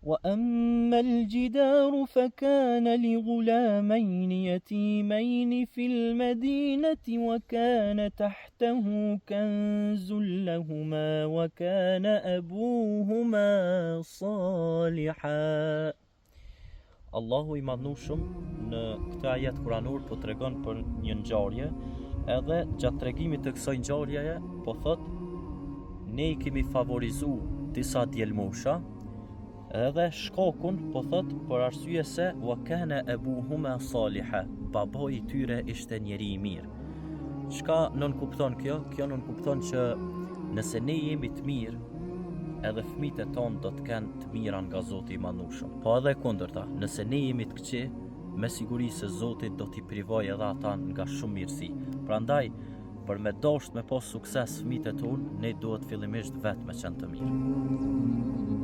وأما الجدار فكان لغلامين يتيمين في المدينة وكان تحته كنز لهما وكان أبوهما صالحا. Allahu I madhnushëm në këtë ajet kuranor po tregon për një ngjarje, edhe gjatë tregimit të kësaj ngjarjeje po thot ne I kemi favorizuar disa djelmosha, edhe shkakun po thot për arsye se wa kana abuhuma saliha, babai I tyre ishte njeri I mirë. Çka nën kupton kjo? Kjo nën kupton që nëse ne jemi të mirë, edhe fëmijët e tonë do të kenë të mira nga Zoti I madhnushëm. Po edhe kundërta, nëse ne jemi të këqij, me siguri se Zoti do t'i privojë edhe ata nga shumë mirësi. Prandaj, për me dashur me pas sukses fëmijët e tonë, ne duhet fillimisht vetë me qenë të mirë.